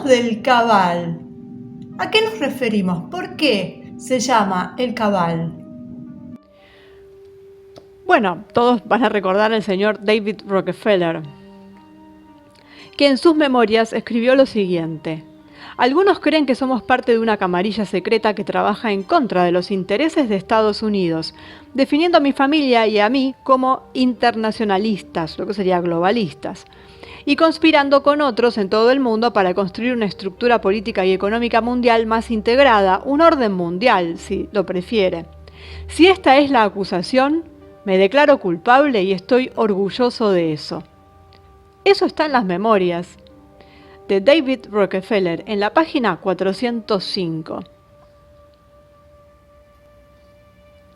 hablamos del cabal, ¿a qué nos referimos? ¿Por qué se llama el cabal? Bueno, todos van a recordar al señor David Rockefeller, que en sus memorias escribió lo siguiente: algunos creen que somos parte de una camarilla secreta que trabaja en contra de los intereses de Estados Unidos, definiendo a mi familia y a mí como internacionalistas, lo que sería globalistas, y conspirando con otros en todo el mundo para construir una estructura política y económica mundial más integrada, un orden mundial, si lo prefiere. Si esta es la acusación, me declaro culpable y estoy orgulloso de eso. Eso está en las memorias de David Rockefeller en la página 405.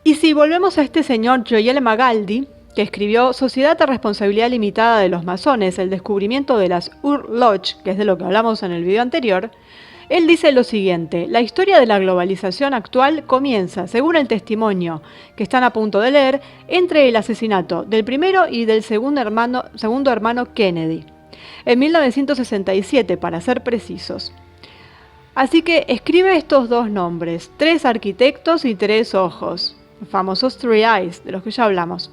Y si volvemos a este señor Joel Magaldi, que escribió Sociedad de Responsabilidad Limitada de los Masones, el descubrimiento de las Ur-Lodge, que es de lo que hablamos en el video anterior, él dice lo siguiente: la historia de la globalización actual comienza, según el testimonio que están a punto de leer, entre el asesinato del primero y del segundo hermano Kennedy, en 1967 para ser precisos. Así que escribe estos dos nombres: 3 arquitectos y 3 ojos, los famosos Three Eyes, de los que ya hablamos.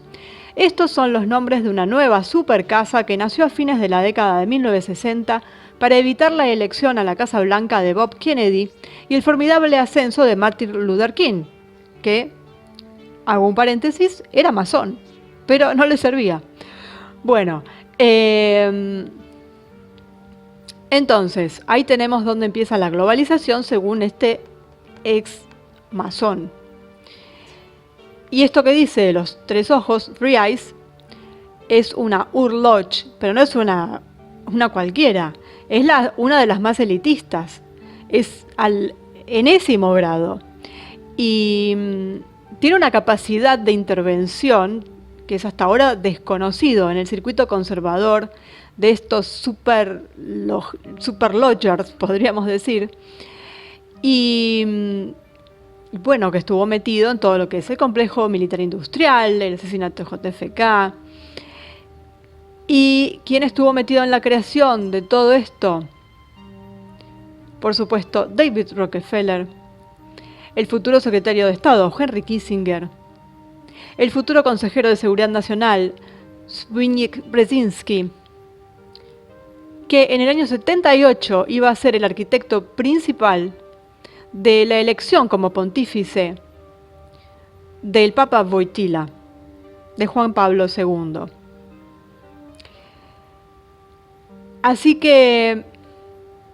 Estos son los nombres de una nueva super casa que nació a fines de la década de 1960 para evitar la elección a la Casa Blanca de Bob Kennedy y el formidable ascenso de Martin Luther King, que, hago un paréntesis, era masón, pero no le servía. Bueno, entonces, ahí tenemos dónde empieza la globalización según este ex masón. Y esto que dice de los 3 ojos, Three Eyes, es una Ur-Lodge, pero no es una cualquiera, es una de las más elitistas, es al enésimo grado. Y tiene una capacidad de intervención que es hasta ahora desconocido en el circuito conservador de estos super lodgers, podríamos decir, y bueno, que estuvo metido en todo lo que es el complejo militar industrial, el asesinato de JFK. ¿Y quién estuvo metido en la creación de todo esto? Por supuesto, David Rockefeller, el futuro secretario de Estado, Henry Kissinger, el futuro consejero de Seguridad Nacional, Zbigniew Brzezinski, que en el año 78 iba a ser el arquitecto principal de la elección como pontífice del Papa Wojtyła, de Juan Pablo II. Así que,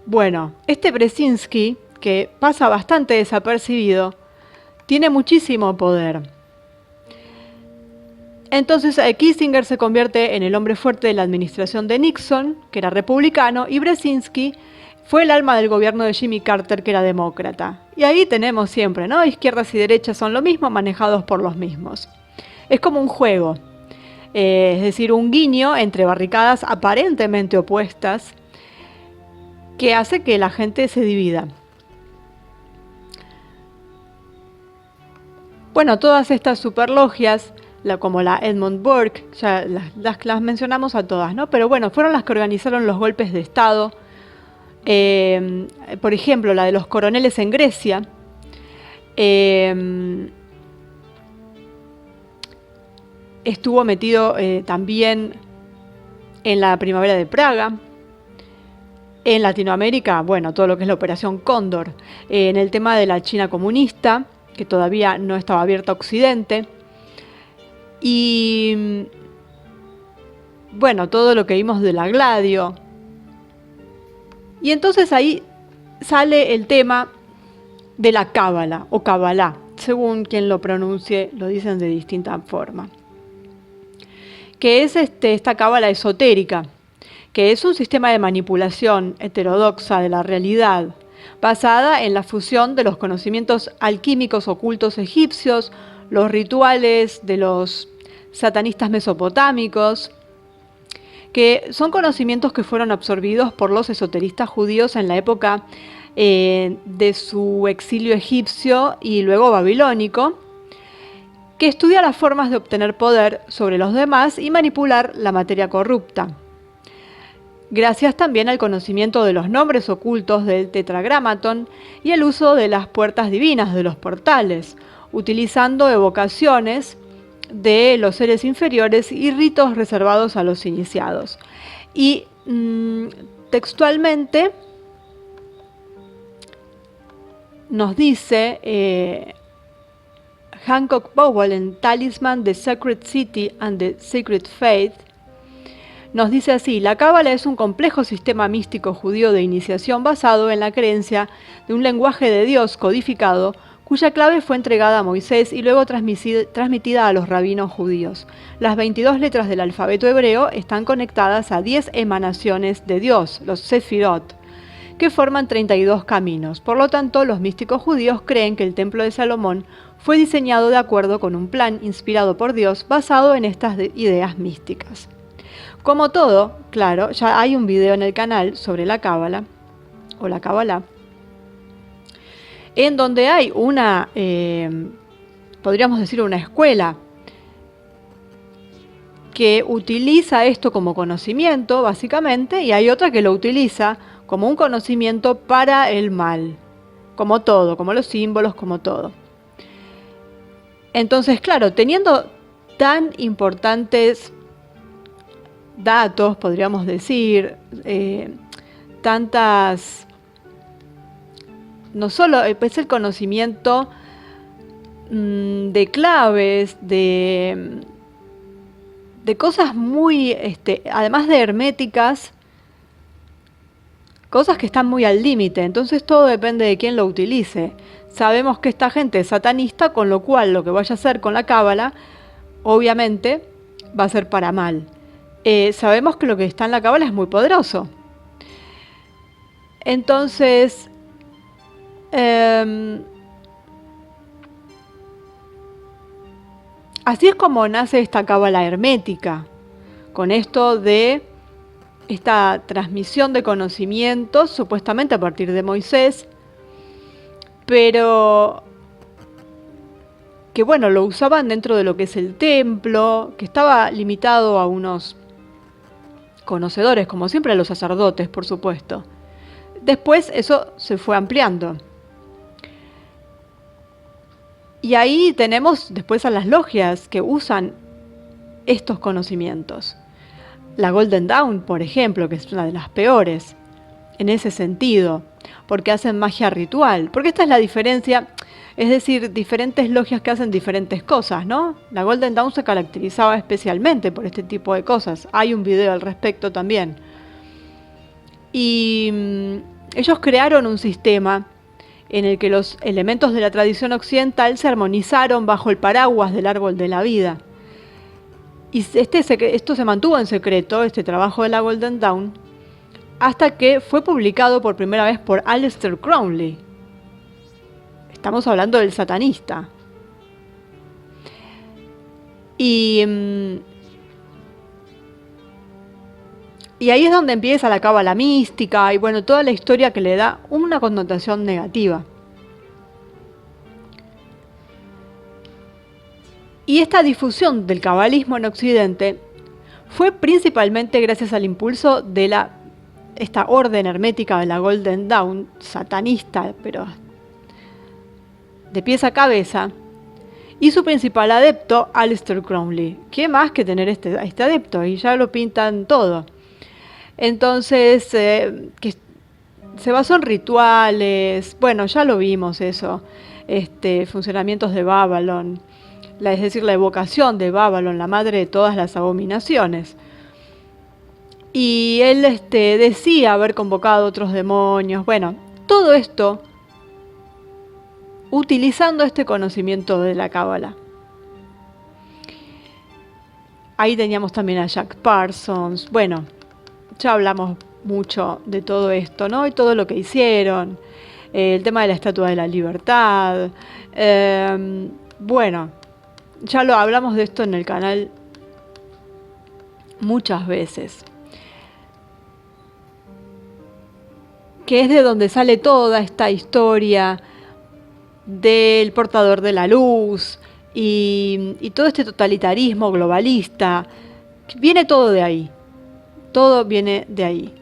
bueno, este Brzezinski, que pasa bastante desapercibido, tiene muchísimo poder. Entonces Kissinger se convierte en el hombre fuerte de la administración de Nixon, que era republicano, y Brzezinski fue el alma del gobierno de Jimmy Carter, que era demócrata. Y ahí tenemos siempre, ¿no? Izquierdas y derechas son lo mismo, manejados por los mismos. Es como un juego. Es decir, un guiño entre barricadas aparentemente opuestas que hace que la gente se divida. Bueno, todas estas superlogias, como la Edmund Burke, ya las mencionamos a todas, ¿no? Pero bueno, fueron las que organizaron los golpes de Estado. Por ejemplo, la de los coroneles en Grecia. Estuvo metido también en la primavera de Praga. En Latinoamérica, bueno, todo lo que es la Operación Cóndor. En el tema de la China comunista, que todavía no estaba abierta a Occidente. Y bueno, todo lo que vimos de la Gladio. Y entonces ahí sale el tema de la Cábala o Kabbalah, según quien lo pronuncie, lo dicen de distinta forma. Que es esta cábala esotérica, que es un sistema de manipulación heterodoxa de la realidad, basada en la fusión de los conocimientos alquímicos ocultos egipcios, los rituales de los satanistas mesopotámicos, que son conocimientos que fueron absorbidos por los esoteristas judíos en la época de su exilio egipcio y luego babilónico, que estudia las formas de obtener poder sobre los demás y manipular la materia corrupta. gracias también al conocimiento de los nombres ocultos del Tetragramatón y el uso de las puertas divinas, de los portales, utilizando evocaciones de los seres inferiores y ritos reservados a los iniciados. Y textualmente nos dice Hancock Powell en Talisman, The Sacred City and the Sacred Faith, nos dice así: la Cábala es un complejo sistema místico judío de iniciación basado en la creencia de un lenguaje de Dios codificado, cuya clave fue entregada a Moisés y luego transmitida a los rabinos judíos. Las 22 letras del alfabeto hebreo están conectadas a 10 emanaciones de Dios, los Sefirot, que forman 32 caminos. Por lo tanto, los místicos judíos creen que el Templo de Salomón fue diseñado de acuerdo con un plan inspirado por Dios basado en estas ideas místicas. Como todo, claro, ya hay un video en el canal sobre la Cábala, o la Cábala, en donde hay una, podríamos decir, una escuela que utiliza esto como conocimiento, básicamente, y hay otra que lo utiliza como un conocimiento para el mal, como todo, como los símbolos, como todo. Entonces, claro, teniendo tan importantes datos, podríamos decir, tantas, no solo es el conocimiento de claves, de cosas muy, además de herméticas, cosas que están muy al límite. Entonces todo depende de quién lo utilice. Sabemos que esta gente es satanista, con lo cual lo que vaya a hacer con la Cábala, obviamente, va a ser para mal. Sabemos que lo que está en la Cábala es muy poderoso. Entonces, así es como nace esta Cábala hermética, con esto de esta transmisión de conocimientos, supuestamente a partir de Moisés, pero que bueno, lo usaban dentro de lo que es el templo, que estaba limitado a unos conocedores, como siempre a los sacerdotes, por supuesto. Después eso se fue ampliando. Y ahí tenemos después a las logias que usan estos conocimientos. La Golden Dawn, por ejemplo, que es una de las peores en ese sentido, porque hacen magia ritual. Porque esta es la diferencia, es decir, diferentes logias que hacen diferentes cosas, ¿no? La Golden Dawn se caracterizaba especialmente por este tipo de cosas. Hay un video al respecto también. Y ellos crearon un sistema en el que los elementos de la tradición occidental se armonizaron bajo el paraguas del árbol de la vida. Y esto se mantuvo en secreto, este trabajo de la Golden Dawn, hasta que fue publicado por primera vez por Aleister Crowley. Estamos hablando del satanista. Y ahí es donde empieza la cábala mística y bueno, toda la historia que le da una connotación negativa. Y esta difusión del cabalismo en Occidente fue principalmente gracias al impulso de esta orden hermética de la Golden Dawn, satanista, pero de pies a cabeza, y su principal adepto, Aleister Crowley. ¿Qué más que tener este adepto? Y ya lo pintan todo. Entonces, que se basó en rituales, bueno, ya lo vimos eso, funcionamientos de Babylon, es decir, la evocación de Babylon, la madre de todas las abominaciones. Y él decía haber convocado otros demonios, bueno, todo esto utilizando este conocimiento de la cábala. Ahí teníamos también a Jack Parsons, bueno, ya hablamos mucho de todo esto, ¿no? Y todo lo que hicieron, el tema de la Estatua de la Libertad, bueno, ya lo hablamos de esto en el canal muchas veces. Que es de donde sale toda esta historia del portador de la luz y todo este totalitarismo globalista. Viene todo de ahí. Todo viene de ahí.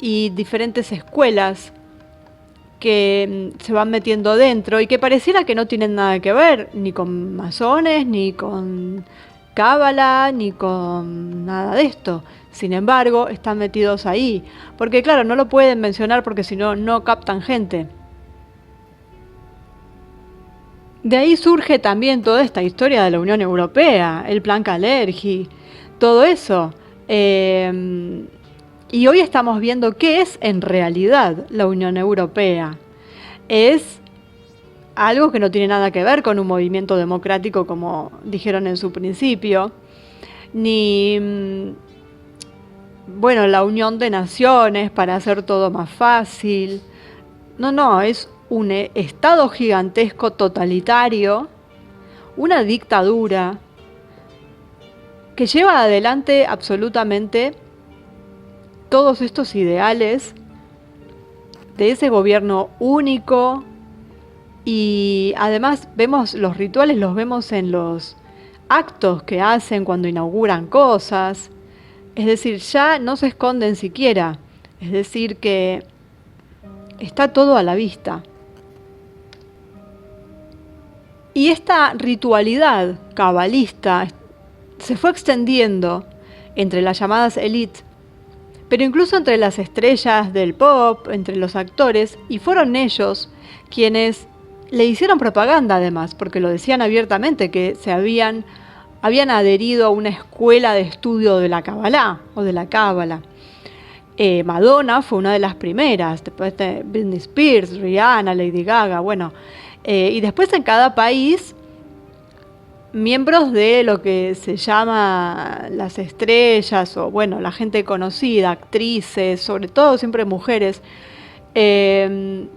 y diferentes escuelas que se van metiendo dentro y que pareciera que no tienen nada que ver ni con masones, ni con cábala, ni con nada de esto. Sin embargo, están metidos ahí, porque claro, no lo pueden mencionar porque si no, no captan gente. De ahí surge también toda esta historia de la Unión Europea, el plan Kalergi, todo eso. Y hoy estamos viendo qué es en realidad la Unión Europea. Es algo que no tiene nada que ver con un movimiento democrático como dijeron en su principio, ni, bueno, la unión de naciones para hacer todo más fácil. No, es un estado gigantesco totalitario, una dictadura que lleva adelante absolutamente todos estos ideales de ese gobierno único. Y además vemos los rituales, los vemos en los actos que hacen cuando inauguran cosas. Es decir, ya no se esconden siquiera. Es decir, que está todo a la vista. Y esta ritualidad cabalista se fue extendiendo entre las llamadas élites, pero incluso entre las estrellas del pop, entre los actores, y fueron ellos quienes le hicieron propaganda además, porque lo decían abiertamente, que habían adherido a una escuela de estudio de la Kabbalah o de la Cábala. Madonna fue una de las primeras, después de Britney Spears, Rihanna, Lady Gaga, bueno. Y después en cada país, miembros de lo que se llama las estrellas, o bueno, la gente conocida, actrices, sobre todo siempre mujeres, que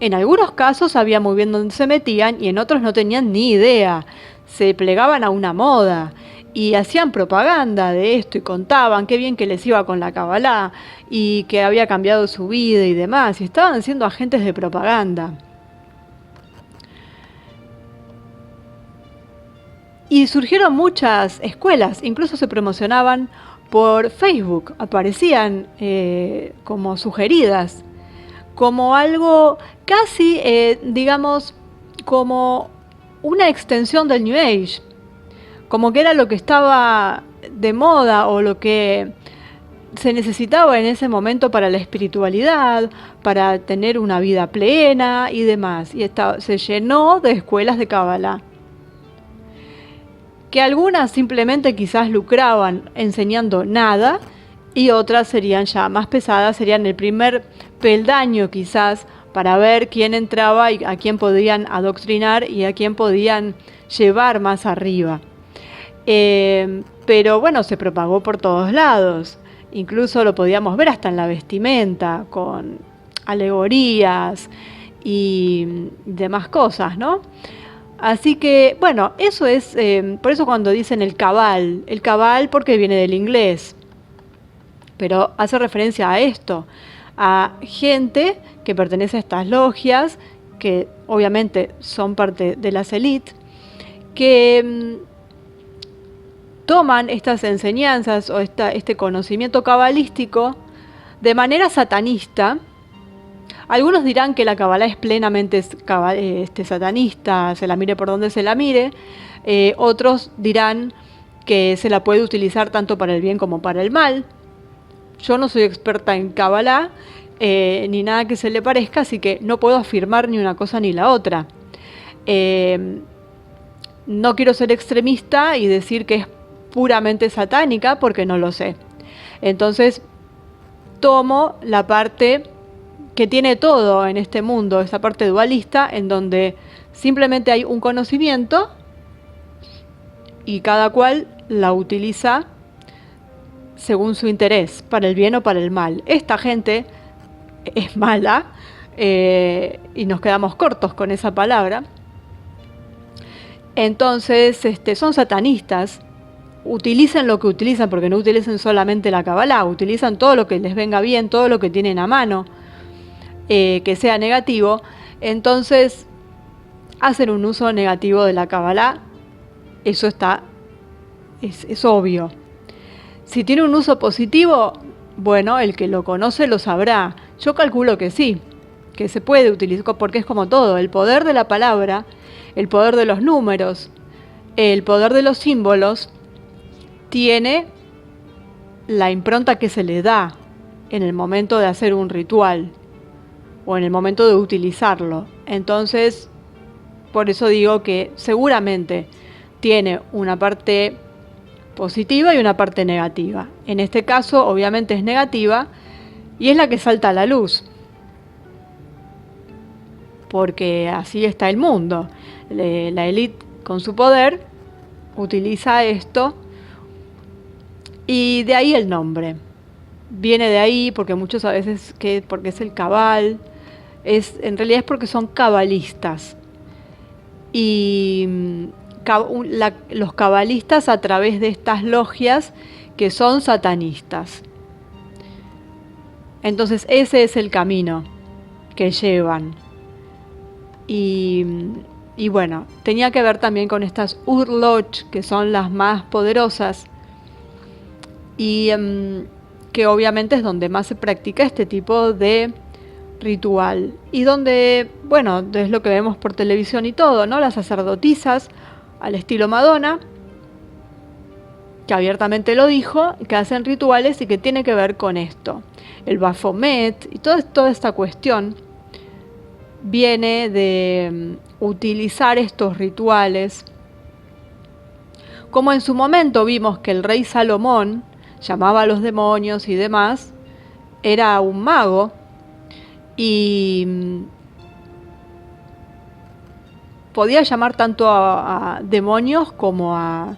en algunos casos sabían muy bien dónde se metían y en otros no tenían ni idea. Se plegaban a una moda y hacían propaganda de esto y contaban qué bien que les iba con la Kabbalah y que había cambiado su vida y demás. Y estaban siendo agentes de propaganda. Y surgieron muchas escuelas, incluso se promocionaban por Facebook, aparecían como sugeridas, como algo casi, digamos, como una extensión del New Age, como que era lo que estaba de moda o lo que se necesitaba en ese momento para la espiritualidad, para tener una vida plena y demás. Y se llenó de escuelas de Kabbalah, que algunas simplemente quizás lucraban enseñando nada, y otras serían ya más pesadas, serían el primer peldaño quizás para ver quién entraba y a quién podían adoctrinar y a quién podían llevar más arriba. Pero bueno, se propagó por todos lados, incluso lo podíamos ver hasta en la vestimenta, con alegorías y demás cosas, ¿no? Así que, bueno, eso es, por eso cuando dicen el cabal porque viene del inglés, pero hace referencia a esto, a gente que pertenece a estas logias, que obviamente son parte de las élites, que toman estas enseñanzas o este conocimiento cabalístico de manera satanista. Algunos dirán que la Kabbalah es plenamente satanista, se la mire por donde se la mire. Otros dirán que se la puede utilizar tanto para el bien como para el mal. Yo no soy experta en Kabbalah, ni nada que se le parezca, así que no puedo afirmar ni una cosa ni la otra. No quiero ser extremista y decir que es puramente satánica porque no lo sé. Entonces tomo la parte que tiene todo en este mundo, esa parte dualista en donde simplemente hay un conocimiento y cada cual la utiliza según su interés, para el bien o para el mal. Esta gente es mala y nos quedamos cortos con esa palabra. Entonces son satanistas. Utilicen lo que utilizan, porque no utilicen solamente la Kabbalah, utilizan todo lo que les venga bien, todo lo que tienen a mano, que sea negativo. Entonces hacen un uso negativo de la Kabbalah. Eso es obvio. Si tiene un uso positivo, Bueno, el que lo conoce lo sabrá. Yo calculo que sí, que se puede utilizar, porque es como todo, el poder de la palabra, el poder de los números, el poder de los símbolos, tiene la impronta que se le da en el momento de hacer un ritual o en el momento de utilizarlo. Entonces, por eso digo que seguramente tiene una parte positiva y una parte negativa. En este caso, obviamente es negativa y es la que salta a la luz, porque así está el mundo. La élite con su poder utiliza esto y de ahí el nombre. Viene de ahí porque muchos a veces porque es el cabal, en realidad es porque son cabalistas. Y los cabalistas a través de estas logias que son satanistas. Entonces ese es el camino que llevan. Y bueno, tenía que ver también con estas Urloch, que son las más poderosas y que obviamente es donde más se practica este tipo de ritual y donde, bueno, es lo que vemos por televisión y todo, ¿no? Las sacerdotisas al estilo Madonna, que abiertamente lo dijo, que hacen rituales y que tiene que ver con esto. El Baphomet y toda esta cuestión viene de utilizar estos rituales. Como en su momento vimos que el rey Salomón llamaba a los demonios y demás, era un mago y podía llamar tanto a demonios como a,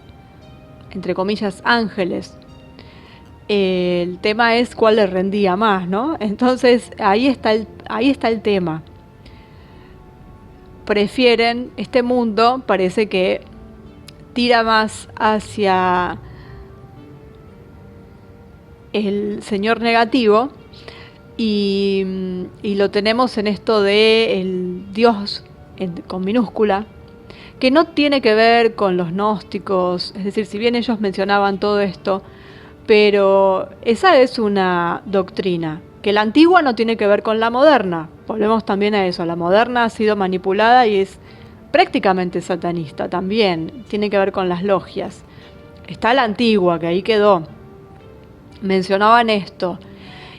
entre comillas, ángeles. El tema es cuál le rendía más, ¿no? Entonces ahí está el tema. Prefieren, este mundo parece que tira más hacia el señor negativo y lo tenemos en esto de el Dios con minúscula, que no tiene que ver con los gnósticos, es decir, si bien ellos mencionaban todo esto, pero esa es una doctrina, que la antigua no tiene que ver con la moderna. Volvemos también a eso, la moderna ha sido manipulada y es prácticamente satanista también, tiene que ver con las logias. Está la antigua, que ahí quedó. Mencionaban esto.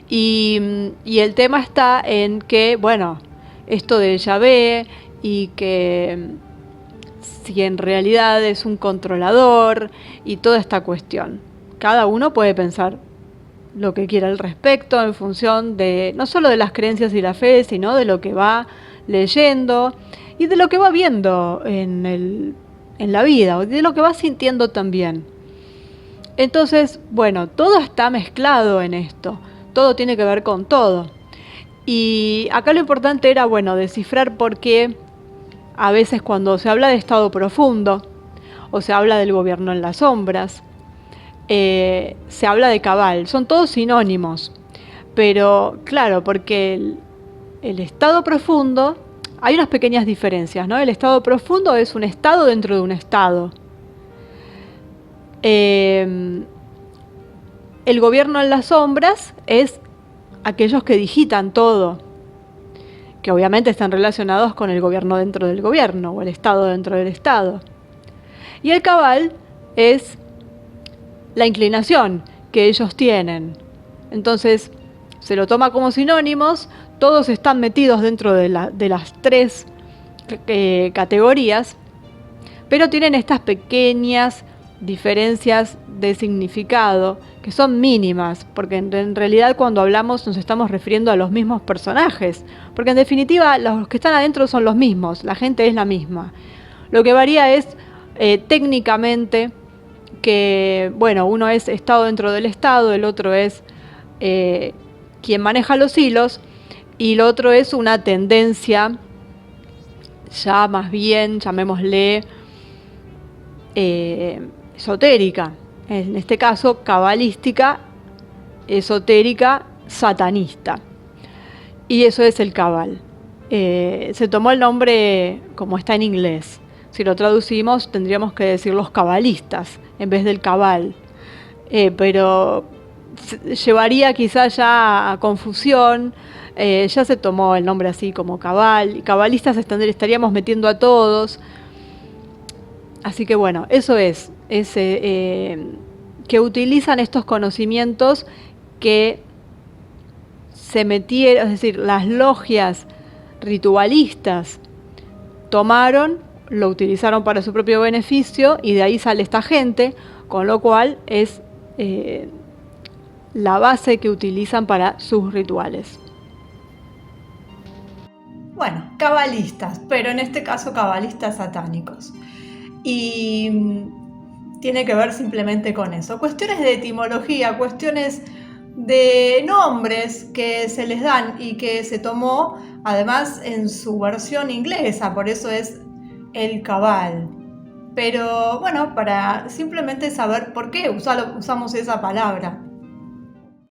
Y el tema está en que, bueno, esto de Yahvé y que si en realidad es un controlador y toda esta cuestión. Cada uno puede pensar lo que quiera al respecto en función de no solo de las creencias y la fe, sino de lo que va leyendo y de lo que va viendo en la vida, o de lo que va sintiendo también. Entonces, bueno, todo está mezclado en esto, todo tiene que ver con todo. Y acá lo importante era, bueno, descifrar por qué a veces cuando se habla de estado profundo o se habla del gobierno en las sombras, se habla de cabal, son todos sinónimos, pero claro, porque el estado profundo, hay unas pequeñas diferencias, ¿no? El estado profundo es un estado dentro de un estado. El gobierno en las sombras es aquellos que digitan todo, que obviamente están relacionados con el gobierno dentro del gobierno o el estado dentro del estado. Y el cabal es la inclinación que ellos tienen. Entonces se lo toma como sinónimos, todos están metidos dentro de las tres categorías, pero tienen estas pequeñas diferencias de significado que son mínimas, porque en realidad cuando hablamos nos estamos refiriendo a los mismos personajes, porque en definitiva los que están adentro son los mismos, la gente es la misma. Lo que varía es técnicamente que, bueno, uno es estado dentro del estado, el otro es quien maneja los hilos y el otro es una tendencia ya más bien, llamémosle esotérica, en este caso cabalística, esotérica, satanista, y eso es el cabal. Se tomó el nombre como está en inglés. Si lo traducimos tendríamos que decir los cabalistas en vez del cabal, pero llevaría quizás ya a confusión. Ya se tomó el nombre así como cabalistas, estaríamos metiendo a todos. Así que bueno, eso es que utilizan estos conocimientos que se metieron, es decir, las logias ritualistas tomaron, lo utilizaron para su propio beneficio y de ahí sale esta gente, con lo cual es la base que utilizan para sus rituales. Bueno, cabalistas, pero en este caso cabalistas satánicos. Y tiene que ver simplemente con eso. Cuestiones de etimología, cuestiones de nombres que se les dan y que se tomó además en su versión inglesa, por eso es el cabal. Pero bueno, para simplemente saber por qué usamos esa palabra.